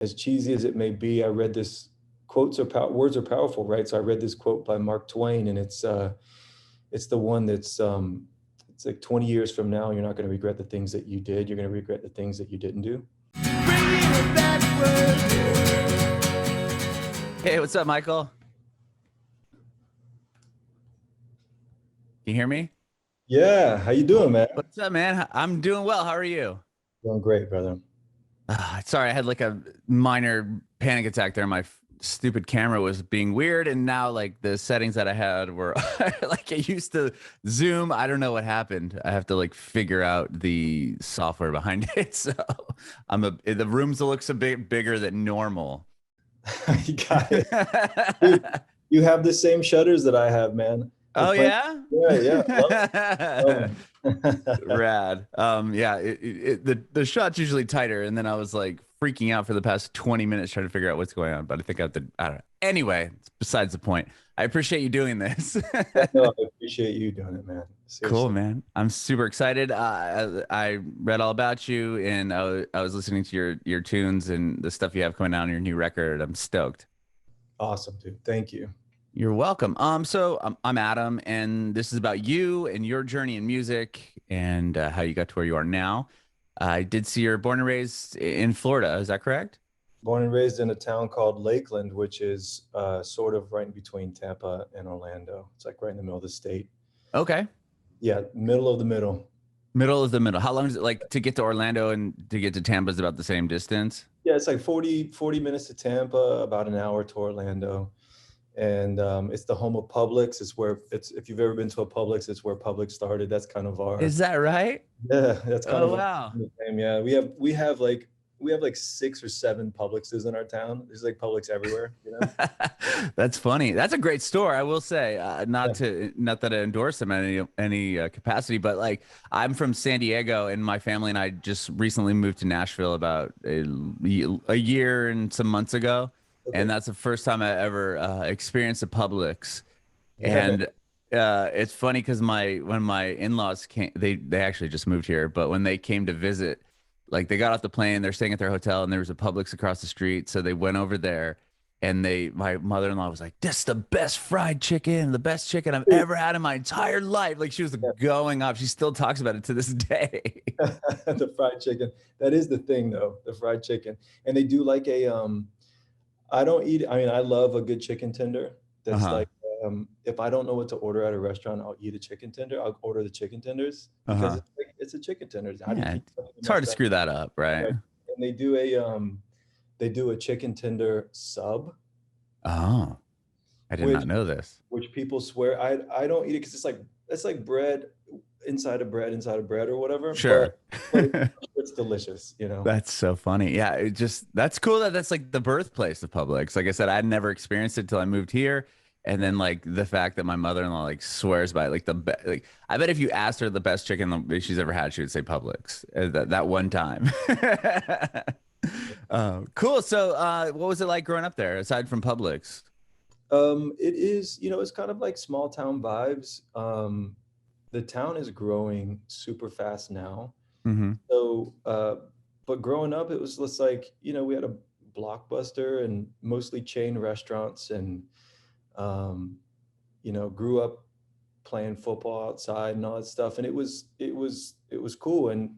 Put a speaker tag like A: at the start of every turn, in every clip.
A: as cheesy as it may be, I read this words are powerful, right? So I read this quote by Mark Twain, and it's the one that's it's like 20 years from now, you're not going to regret the things that you did. You're going to regret the things that you didn't do.
B: Hey, what's up, Michael? Can you hear me?
A: Yeah, how you doing, man?
B: What's up, man? I'm doing well. How are you?
A: Doing great, brother.
B: Sorry, I had like a minor panic attack there. My stupid camera was being weird, and now like the settings that I had were like it used to zoom. I don't know what happened. I have to like figure out the software behind it. So the rooms looks a bit bigger than normal.
A: You got it. Dude, you have the same shutters that I have, man.
B: Oh yeah?
A: Yeah.
B: Rad. Yeah, the shot's usually tighter, and then I was like freaking out for the past 20 minutes trying to figure out what's going on, but I think I don't know. Anyway, it's besides the point. I appreciate you doing this.
A: No, I appreciate you doing it, man. Seriously.
B: Cool, man. I'm super excited. I read all about you, and I was listening to your tunes and the stuff you have coming out on your new record. I'm stoked.
A: Awesome, dude. Thank you.
B: You're welcome. So I'm Adam, and this is about you and your journey in music and how you got to where you are now. I did see you're born and raised in Florida. Is that correct?
A: Born and raised in a town called Lakeland, which is sort of right in between Tampa and Orlando. It's like right in the middle of the state.
B: Okay.
A: Yeah, middle of the middle.
B: Middle of the middle. How long is it like to get to Orlando and to get to Tampa is about the same distance?
A: Yeah, it's like 40 minutes to Tampa, about an hour to Orlando. And it's the home of Publix. If you've ever been to a Publix, it's where Publix started. That's kind of our.
B: Is that right?
A: Yeah, that's kind of.
B: Wow.
A: Yeah, we have like 6 or 7 Publixes in our town. There's like Publix everywhere, you know.
B: That's funny. That's a great store, I will say. Not that I endorse them in any capacity, but like I'm from San Diego, and my family and I just recently moved to Nashville about a year and some months ago. Okay. And that's the first time I ever experienced a Publix. And it's funny because when my in-laws came, they actually just moved here, but when they came to visit, like they got off the plane, they're staying at their hotel, and there was a Publix across the street. So they went over there, and my mother-in-law was like, "This is the best fried chicken, the best chicken I've ever had in my entire life." Like she was going up. She still talks about it to this day.
A: The fried chicken. That is the thing, though, the fried chicken. And they do like I love a good chicken tender. That's like, if I don't know what to order at a restaurant, I'll eat a chicken tender. I'll order the chicken tenders because it's a chicken tender.
B: It's hard to screw that up, right?
A: And they do a chicken tender sub.
B: Oh, I did not know this.
A: Which people swear I don't eat it because it's like bread inside of bread or whatever.
B: Sure.
A: But it's delicious, you know.
B: That's so funny. Yeah, that's cool that's like the birthplace of Publix. Like I said, I'd never experienced it till I moved here. And then like the fact that my mother-in-law like swears by it, like I bet if you asked her the best chicken she's ever had, she would say Publix that one time. Cool. So what was it like growing up there aside from Publix?
A: It is, it's kind of like small town vibes. The town is growing super fast now.
B: Mm-hmm.
A: So, but growing up, it was just like, we had a Blockbuster and mostly chain restaurants, and, grew up playing football outside and all that stuff. And it was cool.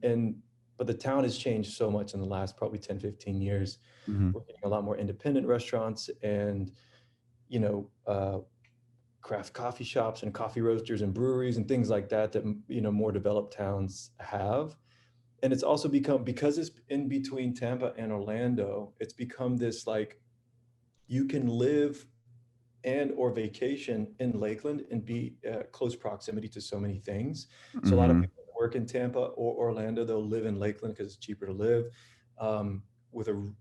A: But the town has changed so much in the last probably 10, 15 years.
B: Mm-hmm.
A: We're getting a lot more independent restaurants and, craft coffee shops and coffee roasters and breweries and things like that more developed towns have. And it's also become, because it's in between Tampa and Orlando, it's become this like, you can live and or vacation in Lakeland and be close proximity to so many things. So a lot of people work in Tampa or Orlando, they'll live in Lakeland because it's cheaper to live with a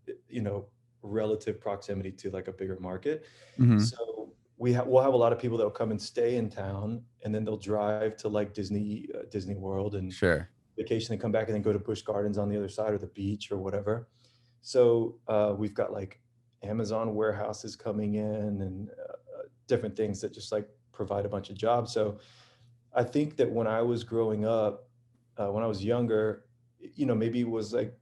A: relative proximity to like a bigger market.
B: Mm-hmm.
A: So we'll have a lot of people that will come and stay in town, and then they'll drive to like Disney World and vacation, and come back and then go to Busch Gardens on the other side, or the beach or whatever. So we've got like Amazon warehouses coming in and different things that just like provide a bunch of jobs. So I think that when I was growing up, when I was younger, maybe it was like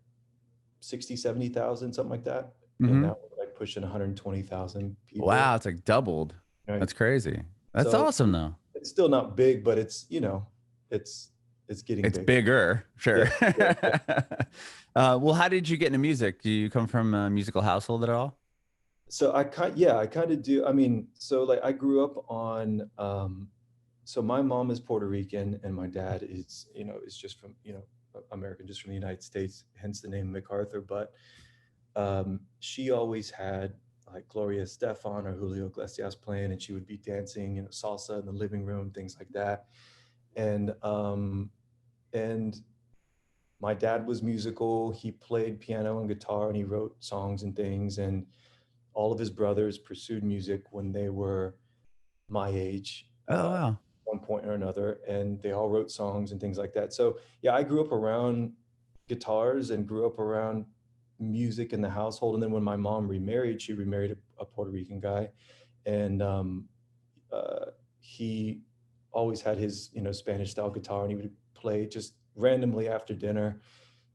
A: 60, 70,000, something like that. and
B: Mm-hmm.
A: now we're like pushing 120,000
B: Wow,
A: people.
B: it's like doubled.
A: Right.
B: That's crazy. That's
A: So
B: awesome though.
A: it's still not big, but it's, it's getting
B: It's
A: bigger.
B: bigger,
A: Yeah,
B: sure.
A: yeah, yeah.
B: Well, how did you get into music? Do you come from a musical household at all?
A: So yeah, I kind of do. I mean, so like I grew up on, so my mom is Puerto Rican and my dad is, is just from, American, just from the United States, hence the name MacArthur. But she always had like Gloria Estefan or Julio Iglesias playing, and she would be dancing, salsa in the living room, things like that. And my dad was musical. He played piano and guitar, and he wrote songs and things. And all of his brothers pursued music when they were my age,
B: Oh, wow.
A: one point or another, and they all wrote songs and things like that. So yeah, I grew up around guitars and grew up around music in the household. And then when my mom remarried, she remarried a Puerto Rican guy, and uh, he always had his Spanish style guitar, and he would play just randomly after dinner,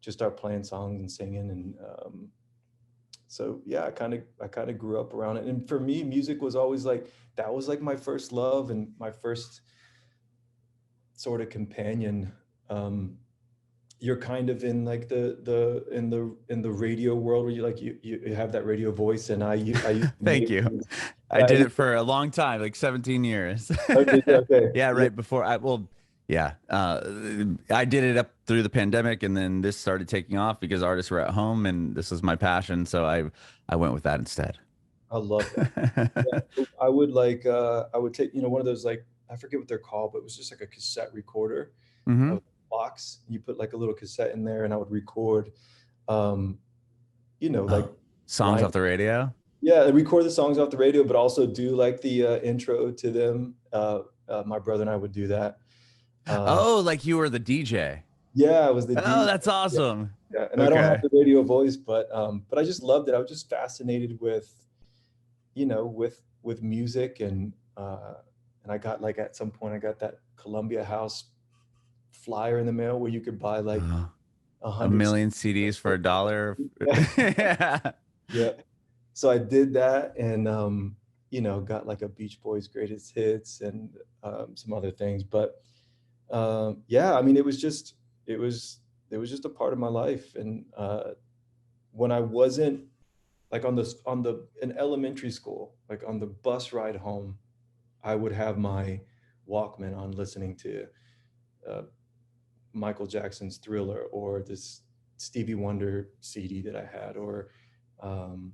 A: just start playing songs and singing. And so yeah, I kind of grew up around it. And for me, music was always like, that was like my first love and my first sort of companion. You're kind of in like the radio world, where you have that radio voice, and I used to
B: Thank
A: make
B: you.
A: these.
B: I
A: Yeah,
B: did it for a long time, like 17 years.
A: okay.
B: Yeah,
A: Yeah.
B: right before well, yeah. I did it up through the pandemic and then this started taking off because artists were at home and this was my passion. So I went with that instead.
A: I love that. Yeah, so I would like I would take, one of those, like, I forget what they're called, but it was just like a cassette recorder
B: Hmm.
A: of box. You put like a little cassette in there, and I would record, um, like
B: Oh, songs
A: line.
B: off the radio.
A: Yeah, I record the songs off the radio, but also do like the intro to them. My brother and I would do that. Um,
B: Oh, like you were the DJ.
A: yeah, I was the
B: Oh,
A: DJ.
B: that's
A: Yeah,
B: awesome.
A: yeah, and I don't have
B: Okay.
A: the radio voice, but I just loved it. I was just fascinated with, with music. And I got, like, at some point I got that Columbia House flyer in the mail where you could buy like
B: Uh,
A: a
B: a
A: hundred.
B: million CDs for a dollar.
A: Yeah,
B: Yeah.
A: yeah. So I did that, and got like a Beach Boys greatest hits and some other things. But yeah, I mean, it was it was just a part of my life. And when I wasn't, like, in elementary school, like on the bus ride home, I would have my Walkman on, listening to uh, Michael Jackson's Thriller, or this Stevie Wonder CD that I had, um,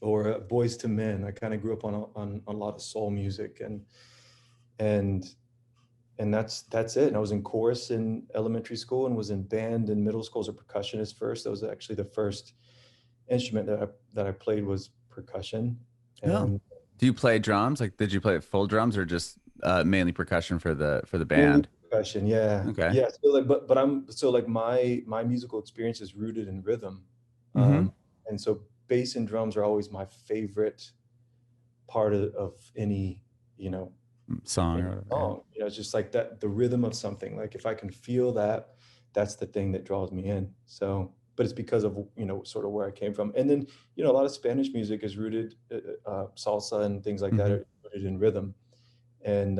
A: or Boys to Men. I kind of grew up on a lot of soul music, and that's it. And I was in chorus in elementary school, and was in band in middle school as a percussionist first. That was actually the first instrument that I played, was percussion.
B: Oh.
A: And
B: Do you play drums? Like, did you play full drums or just mainly percussion for the
A: mainly
B: band?
A: percussion, yeah,
B: Okay.
A: yeah. So like, but I'm so like my musical experience is rooted in rhythm,
B: Mm-hmm.
A: and so bass and drums are always my favorite part of any, you know
B: Song or
A: any
B: whatever. Yeah.
A: song. It's just like that, the rhythm of something. Like, if I can feel that, that's the thing that draws me in. So, but it's because of, sort of where I came from. And then, a lot of Spanish music is rooted, salsa and things like that
B: Mm-hmm.
A: are rooted in rhythm. And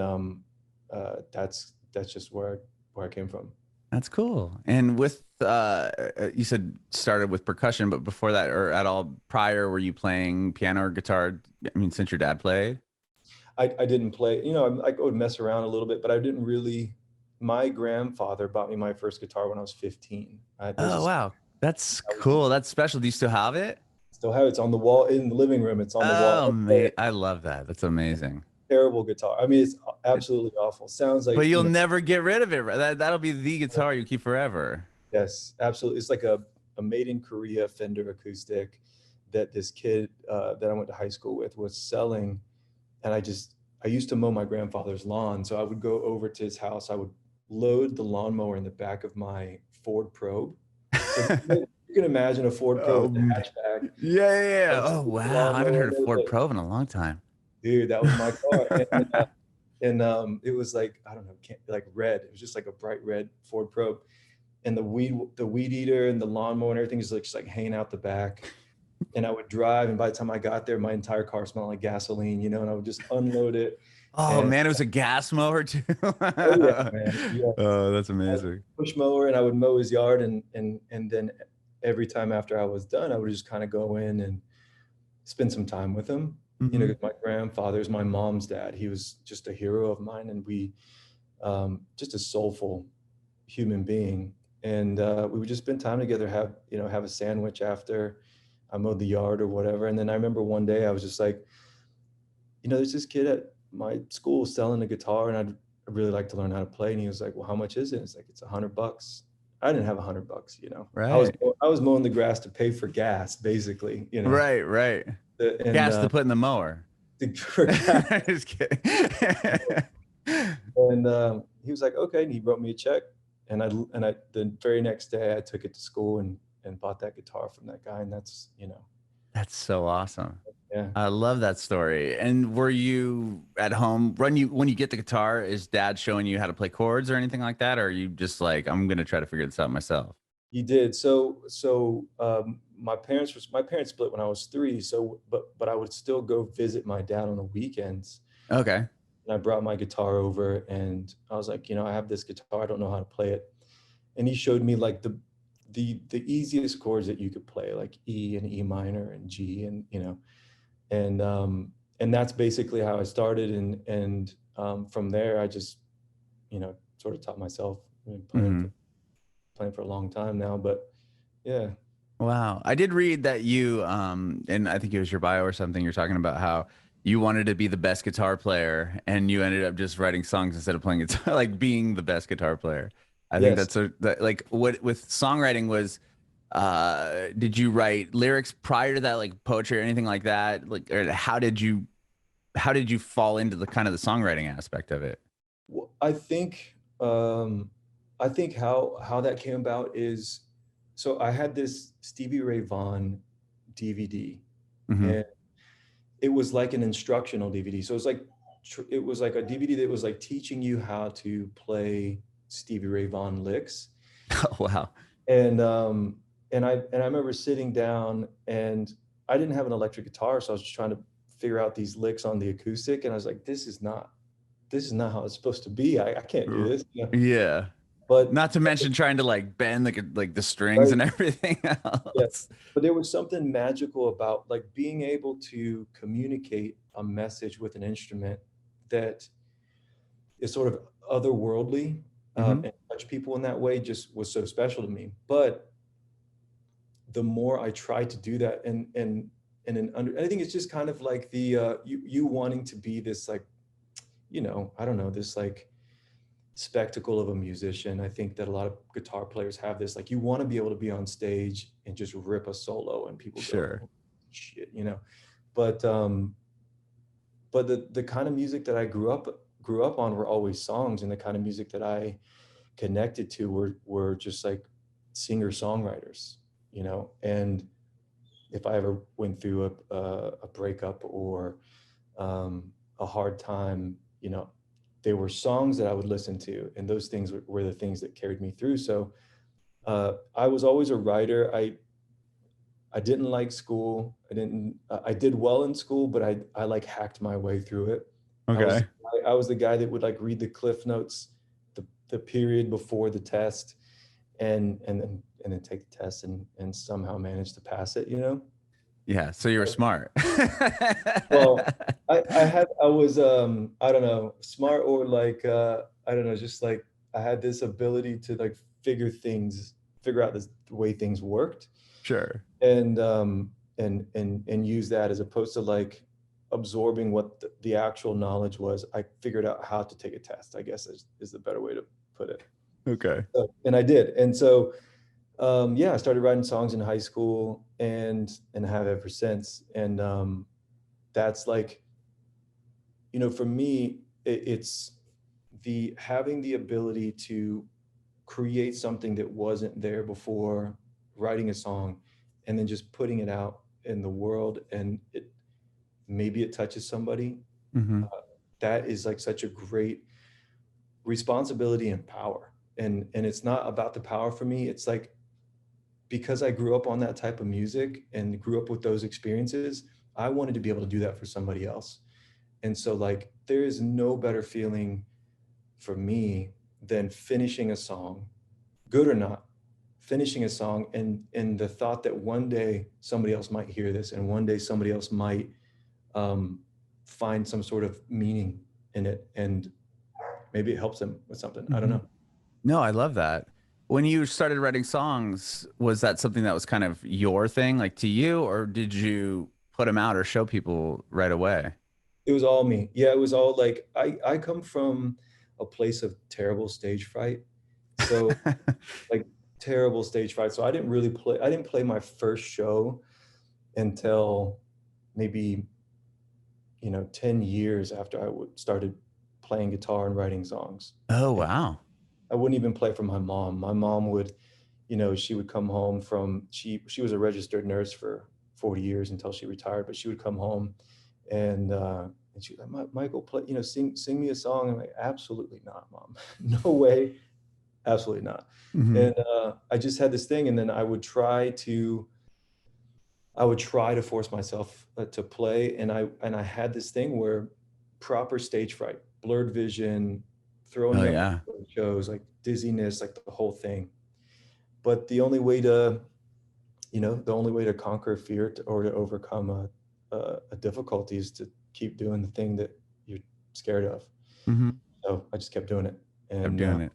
A: that's just where I came from.
B: That's cool. And with you said started with percussion, but before that or at all prior, were you playing piano or guitar? I mean, since your dad played.
A: I didn't play, I would mess around a little bit, but I didn't really. My grandfather bought me my first guitar when I was 15. There's
B: Oh
A: a,
B: wow, that's
A: I was
B: cool. That's special. Do you still have it?
A: still have it. It's on the wall in the living room. It's on the wall.
B: Oh
A: I play
B: man,
A: it.
B: I love that. That's amazing.
A: Terrible guitar. I mean, it's absolutely awful. Sounds
B: But
A: like,
B: you'll never get rid of it, right? That'll be the guitar you keep forever.
A: yes, absolutely. It's like a made in Korea Fender acoustic that this kid that I went to high school with was selling. And I used to mow my grandfather's lawn. So I would go over to his house. I would load the lawnmower in the back of my Ford Probe. So you can imagine a Ford Probe with the
B: Um,
A: hatchback.
B: yeah, yeah,
A: I
B: yeah.
A: would
B: Oh
A: stick the
B: wow, I haven't
A: lawnmower
B: heard
A: in
B: of
A: there,
B: Ford Probe in a long time.
A: dude, that was my car. And it was like, I don't know, like red. It was just like a bright red Ford Probe. And the weed eater and the lawnmower and everything is like just like hanging out the back. and I would drive, and by the time I got there, my entire car smelled like gasoline, you know, and I would just unload it.
B: Oh
A: And
B: man, it was a gas mower too.
A: oh yeah, man, yeah.
B: Oh, that's
A: I had a
B: amazing.
A: push mower, and I would mow his yard, and then every time after I was done, I would just kind of go in and spend some time with him. You know,
B: Hmm.
A: 'cause my grandfather's my mom's dad. He was just a hero of mine, and we just a soulful human being. And we would just spend time together, have a sandwich after I mowed the yard or whatever. And then I remember one day I was just like, there's this kid at my school selling a guitar, and I'd really like to learn how to play. And he was like, well, how much is it? It's like, it's $100. I didn't have $100, you know. I was
B: Right.
A: I was mowing the grass to pay for gas, basically, you know.
B: Right, right.
A: And
B: Gas to put in the mower.
A: for gas.
B: Just kidding.
A: And he was like, okay, and he wrote me a check. And I the very next day I took it to school and bought that guitar from that guy. And that's,
B: That's so awesome.
A: yeah.
B: I love that story. And were you at home when you get the guitar, is dad showing you how to play chords or anything like that? Or are you just like, I'm gonna try to figure this out myself?
A: He did. So my parents split when I was 3. So but I would still go visit my dad on the weekends.
B: Okay.
A: And I brought my guitar over, and I was like, I have this guitar, I don't know how to play it. And he showed me like the easiest chords that you could play, like E and E minor and G, and and that's basically how I started. And from there I just, sort of taught myself. I've been
B: Hmm.
A: playing for a long time now, but yeah.
B: Wow. I did read that you, and I think it was your bio or something, you're talking about how you wanted to be the best guitar player and you ended up just writing songs instead of playing guitar, like being the best guitar player. I think
A: Yes.
B: that's like what with songwriting was, did you write lyrics prior to that, like poetry or anything like that? Like, or how did you fall into the kind of the songwriting aspect of it?
A: Well, I think how that came about is, so I had this Stevie Ray Vaughan DVD,
B: Hmm.
A: and it was like an instructional DVD. So it was like a DVD that was like teaching you how to play Stevie Ray Vaughan licks.
B: Oh, wow.
A: And I remember sitting down, and I didn't have an electric guitar, so I was just trying to figure out these licks on the acoustic, and I was like, this is not how it's supposed to be. I can't do this. Yeah.
B: Yeah.
A: But
B: Not to mention trying to like bend like the strings
A: right,
B: and everything
A: yeah.
B: else.
A: But there was something magical about like being able to communicate a message with an instrument that is sort of otherworldly,
B: Hmm.
A: and touch people in that way just was so special to me. But the more I tried to do that, I think it's just kind of like the you wanting to be this, like, I don't know, this like spectacle of a musician. I think that a lot of guitar players have this, like, you want to be able to be on stage and just rip a solo and people go,
B: Sure.
A: "Oh, shit." But the kind of music that I grew up on were always songs, and the kind of music that I connected to were just like singer songwriters, and if I ever went through a breakup or a hard time, there were songs that I would listen to, and those things were the things that carried me through. So I was always a writer. I didn't like school. I did well in school, but I like hacked my way through it. I was
B: Okay.
A: I was the guy that would like read the cliff notes, the period before the test, and then take the test and somehow manage to pass it,
B: Yeah. So you were smart.
A: Well, I was, I don't know, smart, or like, I don't know, just like I had this ability to like figure out the way things worked,
B: Sure.
A: and use that, as opposed to like absorbing what the actual knowledge was. I figured out how to take a test, I guess, is the better way to put it.
B: Okay.
A: And I did. And so, yeah, I started writing songs in high school, and have ever since. And that's like, for me, it's the having the ability to create something that wasn't there before, writing a song, and then just putting it out in the world, and maybe it touches somebody.
B: Hmm.
A: That is like such a great responsibility and power. And it's not about the power for me. It's like because I grew up on that type of music and grew up with those experiences, I wanted to be able to do that for somebody else. And so like there is no better feeling for me than finishing a song, good or not, finishing a song and the thought that one day somebody else might hear this and one day somebody else might um, find some sort of meaning in it, and maybe it helps them with something. I don't
B: Hmm.
A: know.
B: No, I love that. When you started writing songs, was that something that was kind of your thing, like to you, or did you put them out or show people right away?
A: It was all me. Yeah, it was all like I come from a place of terrible stage fright. So like terrible stage fright. So I didn't play my first show until maybe, 10 years after started playing guitar and writing songs.
B: Oh,
A: And
B: wow.
A: I wouldn't even play for my mom. My mom would, she would come home from she was a registered nurse for 40 years until she retired, but she would come home and she was like, Michael, play, sing me a song. I'm like, absolutely not, mom. No way, absolutely not.
B: Hmm.
A: And I just had this thing, and then I would try to force myself to play, and I had this thing where proper stage fright, blurred vision,
B: Oh,
A: throwing up
B: yeah.
A: shows, like dizziness, like the whole thing. But the only way to conquer fear or to overcome a difficulty is to keep doing the thing that you're scared of.
B: Hmm.
A: So I just kept doing it
B: Kept
A: and
B: doing it.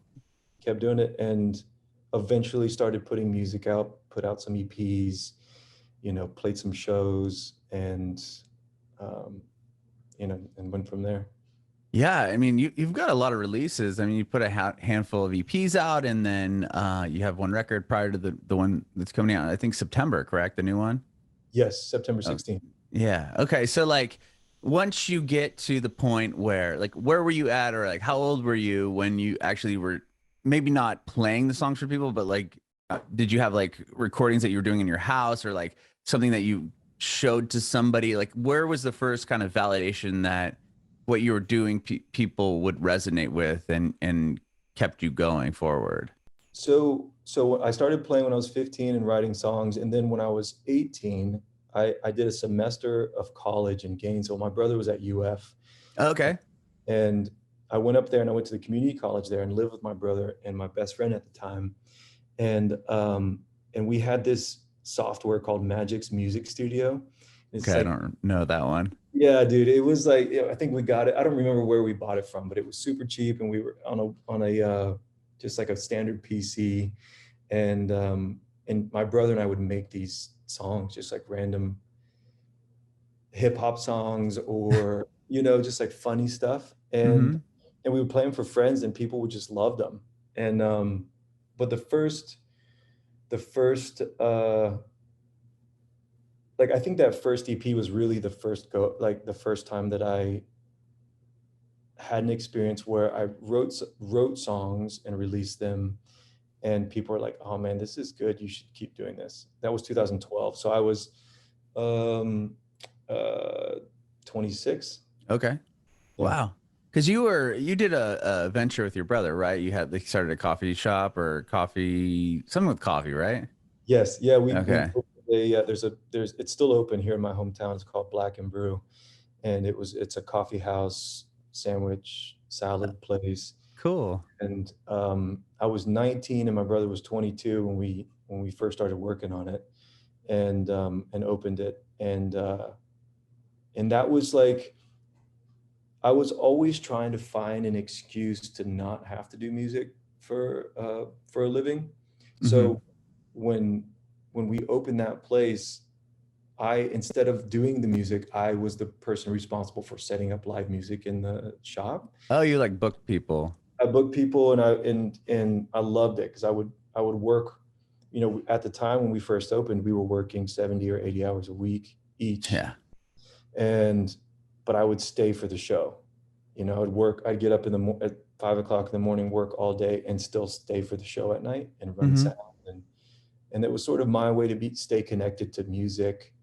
A: kept doing it, and eventually started putting music out, put out some EPs, played some shows, and um, and went from there.
B: Yeah, I mean, you've got a lot of releases. I mean, you put a handful of EPs out, and then you have one record prior to the one that's coming out. I think September, correct? The new one.
A: Yes, September
B: Oh,
A: 16th.
B: yeah. Okay. So like, once you get to the point where, like, where were you at, or like, how old were you when you actually were maybe not playing the songs for people, but like, did you have like recordings that you were doing in your house, or like something that you showed to somebody? Like, where was the first kind of validation that what you were doing people would resonate with and kept you going forward?
A: So I started playing when I was 15 and writing songs, and then when I was 18, I did a semester of college in Gainesville. My brother was at UF,
B: Okay.
A: and I went up there and I went to the community college there and lived with my brother and my best friend at the time. And we had this software called Magic's Music Studio. It's
B: Okay. I
A: like,
B: don't know that one.
A: yeah, dude, it was like, I think we got it. I don't remember where we bought it from, but it was super cheap, and we were on a just like a standard PC, and my brother and I would make these songs, just like random hip hop songs, or just like funny stuff, and
B: Hmm.
A: and we would play them for friends, and people would just love them. And but the first like I think that first EP was really the first go like the first time that I had an experience where I wrote songs and released them, and people were like, "Oh man, this is good. You should keep doing this." That was 2012. So I was um uh 26.
B: Okay.
A: Yeah.
B: Wow. Because you did a venture with your brother, right? You had like started a coffee shop or coffee, something with coffee, right?
A: Yes. Yeah, we
B: Okay.
A: opened there's it's still open here in my hometown. It's called Black and Brew, and it's a coffee house, sandwich, salad place.
B: Cool.
A: And I was 19 and my brother was 22 when we first started working on it, and opened it, and that was like I was always trying to find an excuse to not have to do music for a living.
B: Hmm.
A: So when when we opened that place, I instead of doing the music, I was the person responsible for setting up live music in the shop.
B: Oh, you like booked people.
A: I booked people, and I loved it because I would work, at the time when we first opened, we were working 70 or 80 hours a week each.
B: Yeah.
A: And but I would stay for the show. I'd get up at 5 o'clock in the morning, work all day, and still stay for the show at night and run
B: Hmm.
A: sound. And it was sort of my way to stay connected to music,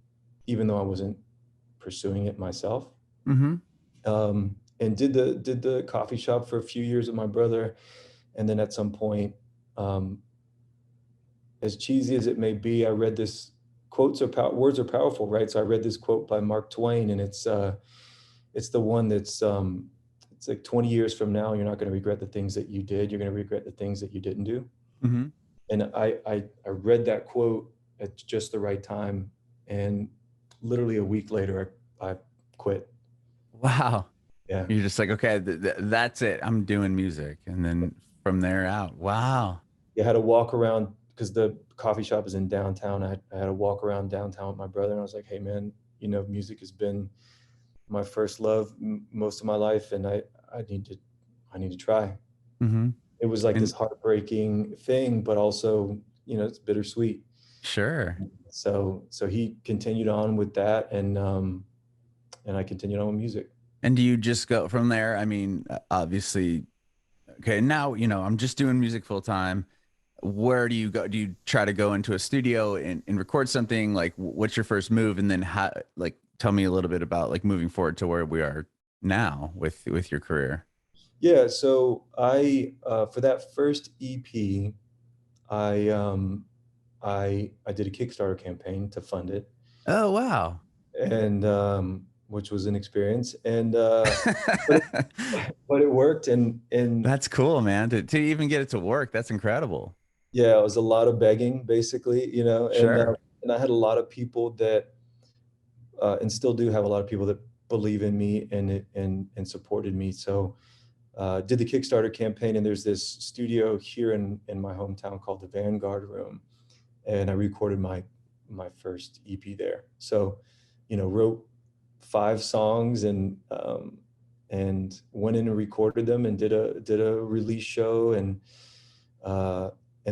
A: even though I wasn't pursuing it myself.
B: Hmm.
A: And did the coffee shop for a few years with my brother, and then at some point, um, as cheesy as it may be, I read this words are powerful, right? So I read this quote by Mark Twain, and it's the one that's it's like 20 years from now, you're not going to regret the things that you did. You're going to regret the things that you didn't do.
B: Mm-hmm.
A: And I read that quote at just the right time, and literally a week later, I quit.
B: Wow.
A: Yeah.
B: You're just like, okay, that's it. I'm doing music. And then from there out, wow.
A: You had to walk around because the coffee shop is in downtown. I had to walk around downtown with my brother, and I was like, hey man, you know, music has been my first love most of my life, and I need to try.
B: Mm-hmm.
A: It was like this heartbreaking thing, but also, you know, it's bittersweet.
B: Sure.
A: So he continued on with that, and I continued on with music.
B: And do you just go from there? I mean, obviously, okay, now, you know, I'm just doing music full time. Where do you go? Do you try to go into a studio and record something? Like, what's your first move? And then how, like, tell me a little bit about like moving forward to where we are now with your career.
A: Yeah. So for that first EP, I did a Kickstarter campaign to fund it.
B: Oh, wow.
A: And which was an experience, and but it worked, and
B: that's cool, man. To even get it to work, that's incredible.
A: Yeah, it was a lot of begging, basically, you know,
B: Sure.
A: and I had a lot of people that and still do have a lot of people that believe in me and supported me. So did the Kickstarter campaign, and there's this studio here in my hometown called the Vanguard Room, and I recorded my first EP there. So, you know, wrote 5 songs and went in and recorded them and did a release show, and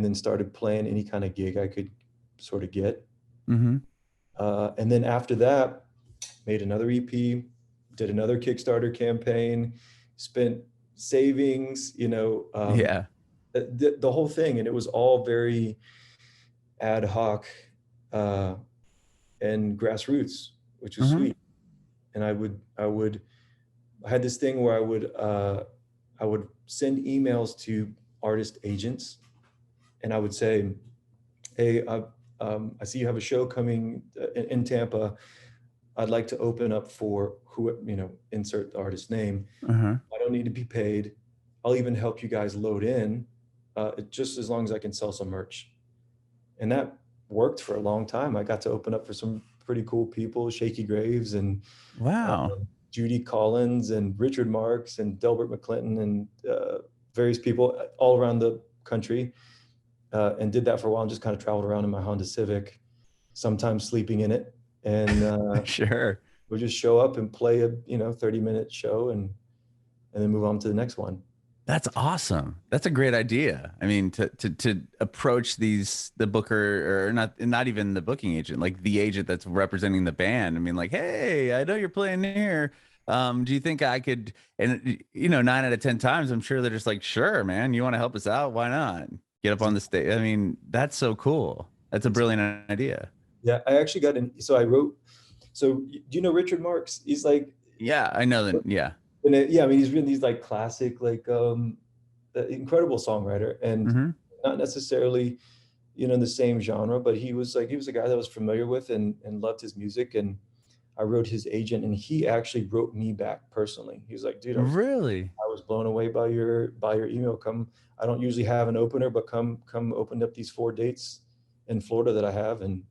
A: then started playing any kind of gig I could sort of get.
B: Mm-hmm.
A: And then after that, made another EP, did another Kickstarter campaign, spent savings, you know,
B: yeah,
A: the whole thing. And it was all very ad hoc and grassroots, which was sweet. And I had this thing where I would send emails to artist agents, and I would say, hey, I see you have a show coming in Tampa. I'd like to open up for who, you know, insert the artist name. I don't need to be paid. I'll even help you guys load in, just as long as I can sell some merch. And that worked for a long time. I got to open up for some pretty cool people, Shaky Graves and
B: wow,
A: Judy Collins and Richard Marx and Delbert McClinton and various people all around the country, and did that for a while and just kind of traveled around in my Honda Civic, sometimes sleeping in it. And
B: sure,
A: we'll just show up and play a 30-minute show and then move on to the next one.
B: That's awesome. That's a great idea. I mean, to approach the booker, or not even the booking agent, like the agent that's representing the band. I mean, like, hey, I know you're playing here. Do you think I could? And 9 out of 10 times, I'm sure they're just like, sure, man, you want to help us out? Why not? Get up on the stage. I mean, that's so cool. That's a brilliant idea.
A: Yeah, I actually got in. So I wrote. So do you know Richard Marx? He's like.
B: Yeah, I know that. Yeah.
A: And yeah, I mean, he's written these like classic, like incredible songwriter, and not necessarily, in the same genre, but he was a guy that I was familiar with and loved his music. And I wrote his agent, and he actually wrote me back personally. He was like, dude, I was blown away by your email. Come, I don't usually have an opener, but come open up these 4 dates in Florida that I have. And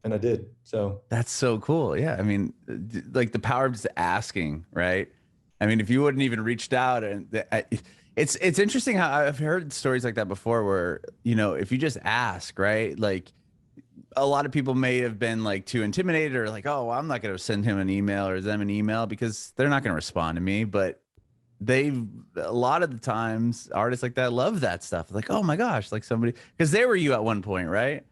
A: I did. So
B: that's so cool. Yeah. I mean, like the power of just asking, right? I mean, if you wouldn't even reached out, and it's interesting how I've heard stories like that before where, if you just ask, right? Like a lot of people may have been like too intimidated or like, oh, well, I'm not going to send him an email or them an email because they're not going to respond to me. But a lot of the times artists like that love that stuff. Like, oh my gosh, like somebody, because they were you at one point, right?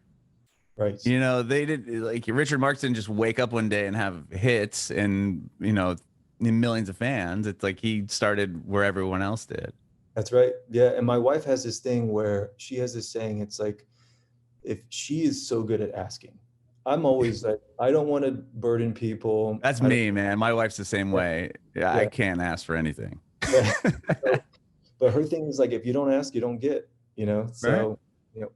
A: Right.
B: They did, like Richard Marx didn't just wake up one day and have hits and, millions of fans. It's like he started where everyone else did.
A: That's right. Yeah. And my wife has this thing where she has this saying, it's like, if she is so good at asking, I'm always like, I don't want to burden people.
B: That's me, man. My wife's the same way. Yeah. I can't ask for anything.
A: Yeah. But her thing is like, if you don't ask, you don't get, so,
B: right.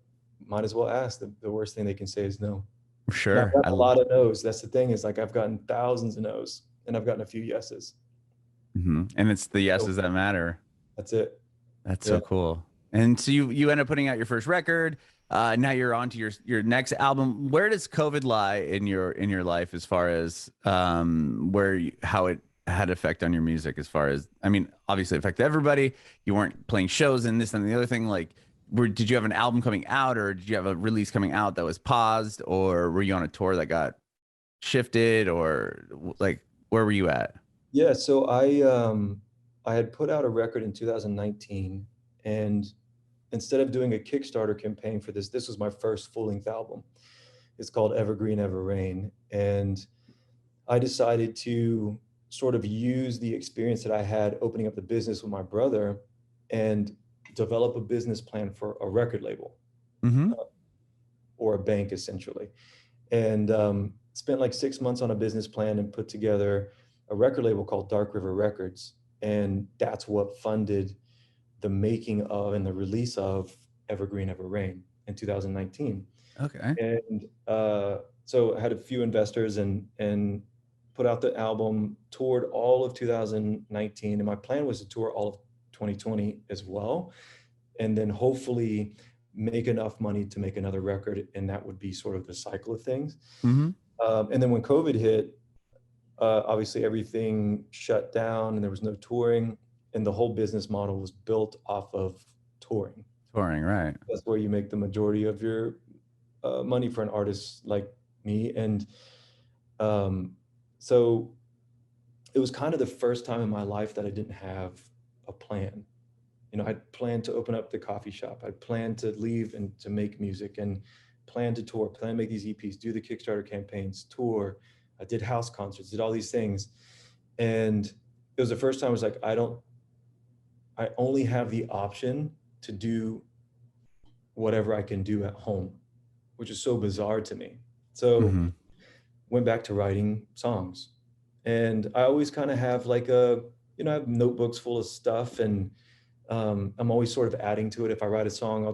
A: might as well ask. The worst thing they can say is no. And I've
B: Sure.
A: gotten a lot of no's. That's the thing, is like I've gotten thousands of no's and I've gotten a few yeses.
B: And it's the
A: So
B: yeses that matter.
A: that's it.
B: That's
A: Yeah.
B: so cool. And so you end up putting out your first record. Now you're on to your next album. Where does COVID lie in your life as far as how it had effect on your music? As far as, I mean, obviously it affected everybody. You weren't playing shows and this and the other thing. Like, did you have an album coming out, or did you have a release coming out that was paused, or were you on a tour that got shifted, or like where were you at?
A: Yeah. So I had put out a record in 2019, and instead of doing a Kickstarter campaign for this was my first full-length album. It's called Evergreen Ever Rain. And I decided to sort of use the experience that I had opening up the business with my brother and develop a business plan for a record label,
B: Mm-hmm.
A: or a bank essentially. And spent like 6 months on a business plan and put together a record label called Dark River Records. And that's what funded the making of and the release of Evergreen Ever Rain in 2019.
B: Okay.
A: And so I had a few investors and put out the album, toured all of 2019. And my plan was to tour all of 2020 as well. And then hopefully make enough money to make another record. And that would be sort of the cycle of things.
B: Mm-hmm.
A: And then when COVID hit, obviously everything shut down and there was no touring. And the whole business model was built off of touring.
B: Touring, right.
A: That's where you make the majority of your money for an artist like me. And so it was kind of the first time in my life that I didn't have a plan. You know, I'd planned to open up the coffee shop. I'd planned to leave and to make music, and plan to tour, plan to make these EPs, do the Kickstarter campaigns, tour. I did house concerts, did all these things. And it was the first time I was like, I only have the option to do whatever I can do at home, which is so bizarre to me. So
B: Mm-hmm.
A: went back to writing songs. And I always kind of have like I have notebooks full of stuff, and I'm always sort of adding to it. If I write a song,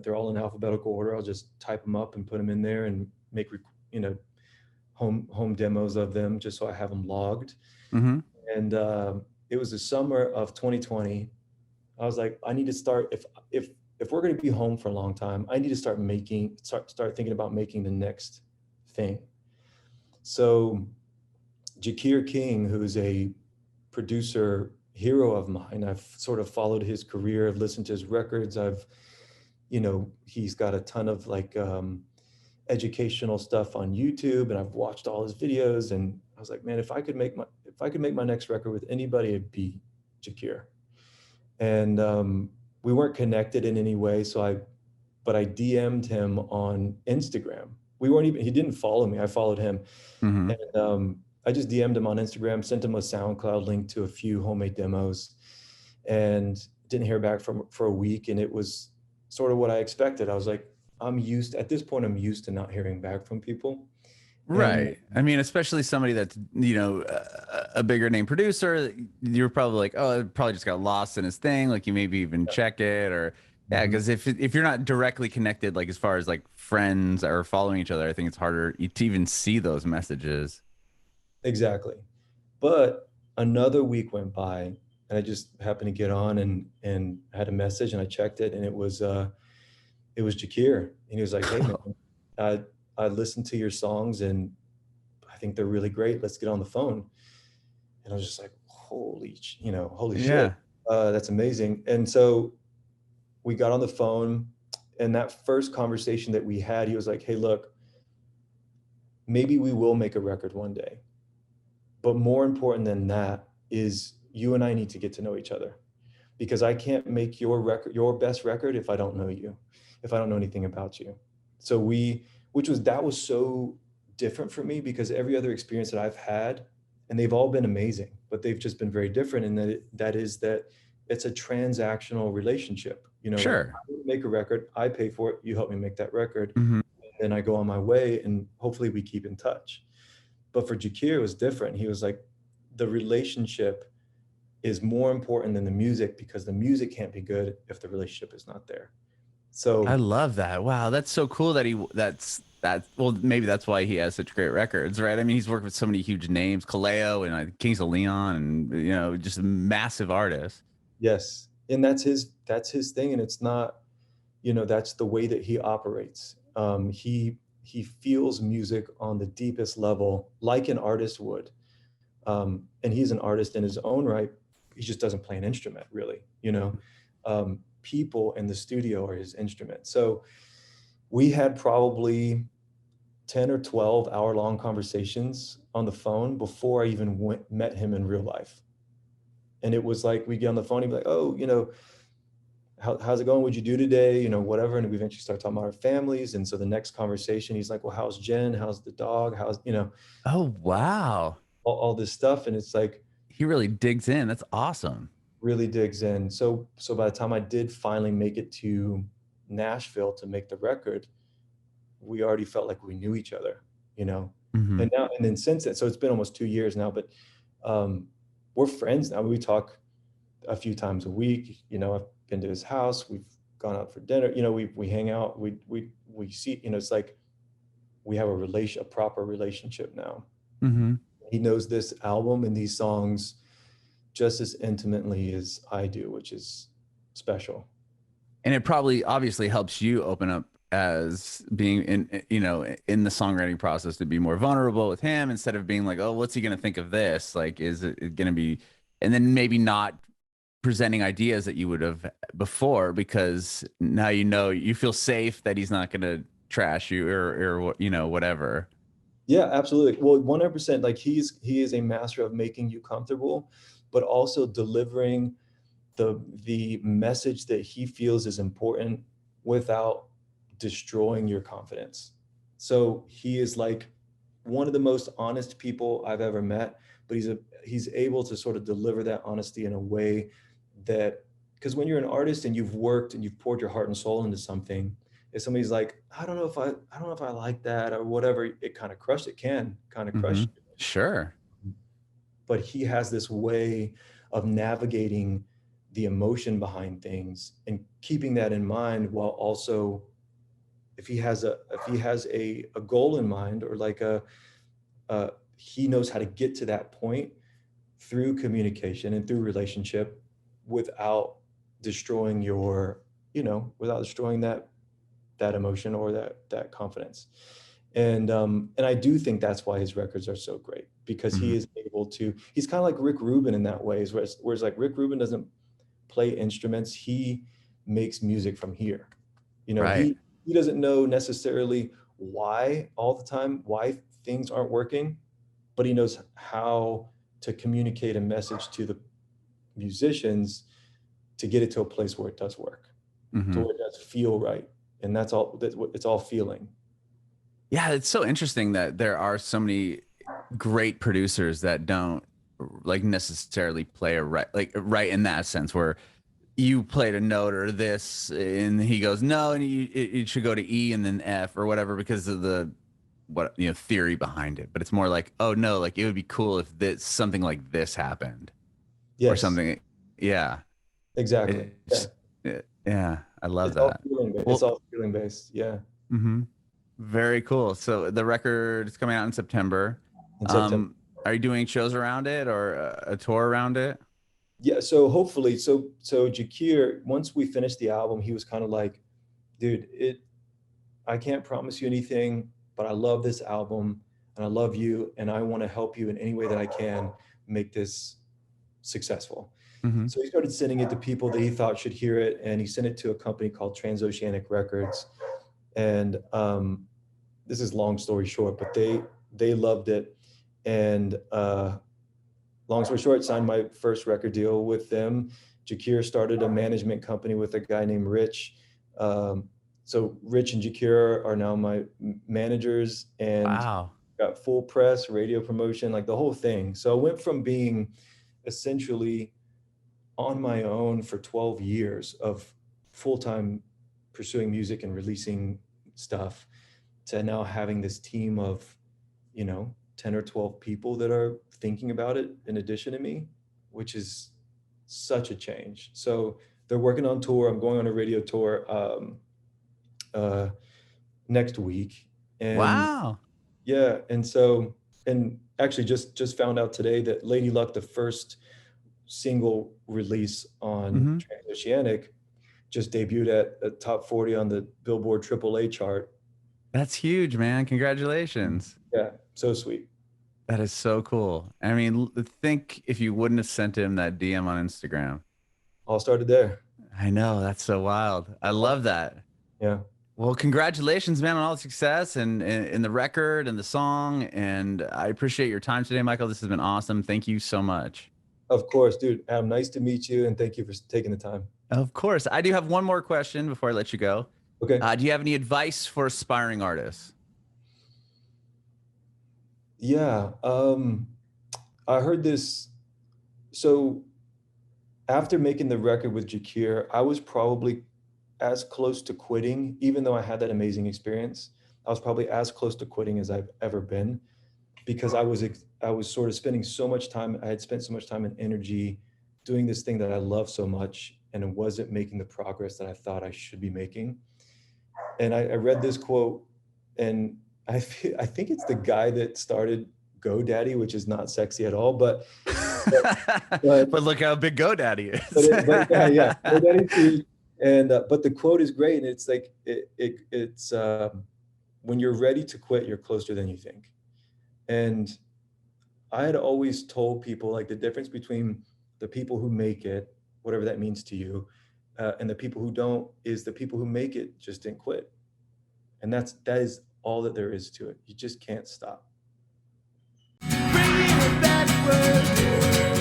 A: they're all in alphabetical order. I'll just type them up and put them in there and make, home demos of them just so I have them logged.
B: Mm-hmm.
A: And it was the summer of 2020. I was like, I need to start, if we're going to be home for a long time, I need to start thinking about making the next thing. So Jacquire King, who's a producer hero of mine, I've sort of followed his career. I've listened to his records. He's got a ton of like educational stuff on YouTube, and I've watched all his videos. And I was like, man, if I could make my next record with anybody, it'd be Jacquire. And we weren't connected in any way, but I DM'd him on Instagram. He didn't follow me. I followed him.
B: Mm-hmm.
A: And I just DM'd him on Instagram, sent him a SoundCloud link to a few homemade demos, and didn't hear back for a week. And it was sort of what I expected. I was like, at this point, I'm used to not hearing back from people.
B: Right. I mean, especially somebody that's, a bigger name producer, you're probably like, oh, it probably just got lost in his thing. Like you maybe even check it, or yeah, because if you're not directly connected, like as far as like friends or following each other, I think it's harder to even see those messages.
A: Exactly. But another week went by, and I just happened to get on and had a message, and I checked it, and it was Jacquire. And he was like, hey man, I listened to your songs and I think they're really great. Let's get on the phone. And I was just like, holy
B: Yeah.
A: shit. That's amazing. And so we got on the phone, and that first conversation that we had, he was like, hey, look, maybe we will make a record one day. But more important than that is you and I need to get to know each other, because I can't make your best record if I don't know you, if I don't know anything about you. So that was so different for me, because every other experience that I've had, and they've all been amazing, but they've just been very different in that it's a transactional relationship.
B: Sure.
A: I make a record, I pay for it, you help me make that record,
B: Mm-hmm.
A: and I go on my way, and hopefully we keep in touch. But for Jacquire, it was different. He was like, the relationship is more important than the music, because the music can't be good if the relationship is not there.
B: I
A: So
B: love that. Wow, that's so cool that well, maybe that's why he has such great records, right? I mean, he's worked with so many huge names, Kaleo and Kings of Leon, and just massive artists.
A: yes, and that's his thing, and it's not, that's the way that he operates. He feels music on the deepest level, like an artist would. And he's an artist in his own right. He just doesn't play an instrument, really. People in the studio are his instrument. So we had probably 10 or 12 hour-long conversations on the phone before I even met him in real life. And it was like we'd get on the phone, he'd be like, oh, how's it going? What'd you do today? Whatever. And we eventually start talking about our families. And so the next conversation, he's like, well, how's Jen? How's the dog? How's,
B: Oh, wow.
A: all this stuff. And it's like,
B: He really digs in. That's awesome.
A: really digs in. So by the time I did finally make it to Nashville to make the record, we already felt like we knew each other, you know.
B: Hmm.
A: And then since then, so it's been almost 2 years now, but we're friends now. We talk a few times a week. I've been to his house. We've gone out for dinner. We hang out. We see. It's like we have a proper relationship now.
B: Hmm.
A: He knows this album and these songs just as intimately as I do, which is special.
B: And it probably obviously helps you open up as being in the songwriting process to be more vulnerable with him instead of being like, oh, what's he going to think of this? Like, is it going to be, and then maybe not presenting ideas that you would have before because now you feel safe that he's not going to trash you or whatever.
A: Yeah, absolutely. Well, 100%. Like he is a master of making you comfortable, but also delivering the message that he feels is important without destroying your confidence. So he is like one of the most honest people I've ever met, but he's able to sort of deliver that honesty in a way that, because when you're an artist and you've worked and you've poured your heart and soul into something, if somebody's like, I don't know if I like that or whatever, it can kind of
B: Hmm.
A: crush
B: Sure.
A: you. But he has this way of navigating the emotion behind things and keeping that in mind while also, if he has a goal in mind, or like he knows how to get to that point through communication and through relationship without destroying without destroying that emotion or that confidence. And I do think that's why his records are so great, because
B: Hmm.
A: he's kind of like Rick Rubin in that way, whereas like Rick Rubin doesn't play instruments, he makes music from here.
B: Right.
A: He doesn't know necessarily why all the time, why things aren't working, but he knows how to communicate a message to the musicians to get it to a place where it does work, to
B: Hmm.
A: where it does feel right. And it's all feeling.
B: Yeah, it's so interesting that there are so many great producers that don't like necessarily play a right in that sense where you played a note or this and he goes no and it should go to E and then F or whatever because of the what theory behind it, but it's more like, oh no, like it would be cool if this something like this happened or
A: Yes,
B: something. Yeah,
A: exactly. Yeah.
B: it's yeah, I love that.
A: It's
B: Well,
A: all feeling based. Yeah.
B: mhm. Very cool. So the record is coming out in September.
A: In September.
B: Um, are you doing shows around it or a tour around it?
A: Yeah. So hopefully, so Jacquire, once we finished the album, he was kind of like, dude, I can't promise you anything, but I love this album and I love you and I want to help you in any way that I can make this successful.
B: Hmm.
A: So he started sending it to people that he thought should hear it, and he sent it to a company called Transoceanic Records. And this is long story short, but they loved it, and long story short, signed my first record deal with them. Jacquire started a management company with a guy named Rich. So Rich and Jacquire are now my managers, and
B: Wow.
A: got full press, radio promotion, like the whole thing. So I went from being essentially on my own for 12 years of full-time pursuing music and releasing stuff to now having this team of 10 or 12 people that are thinking about it in addition to me, which is such a change. So they're working on tour. I'm going on a radio tour next week. And
B: Wow.
A: yeah, and so, and actually just found out today that Lady Luck, the first single release on
B: Hmm.
A: Transoceanic, just debuted at a top 40 on the Billboard AAA chart.
B: That's huge, man. Congratulations.
A: Yeah, so sweet.
B: That is so cool. I mean, think if you wouldn't have sent him that DM on Instagram.
A: All started there.
B: I know, that's so wild. I love that.
A: Yeah,
B: Well, congratulations, man, on all the success and in the record and the song. And I appreciate your time today, Michael. This has been awesome. Thank you so much.
A: of course, dude. Adam, nice to meet you, and thank you for taking the time.
B: Of course. I do have one more question before I let you go.
A: Okay.
B: Do you have any advice for aspiring artists?
A: Yeah, I heard this. So after making the record with Jacquire, I was probably as close to quitting, even though I had that amazing experience. I was probably as close to quitting as I've ever been, because I was sort of spending so much time. I had spent so much time and energy doing this thing that I love so much, and it wasn't making the progress that I thought I should be making. And I read this quote, and I think it's the guy that started GoDaddy, which is not sexy at all, but
B: But look how big GoDaddy
A: but yeah, yeah,
B: is.
A: GoDaddy too. And but the quote is great, and it's like it's when you're ready to quit, you're closer than you think. And I had always told people, like, the difference between the people who make it, whatever that means to you, and the people who don't, is the people who make it just didn't quit. And that is all that there is to it. You just can't stop.
C: Bringing it backward.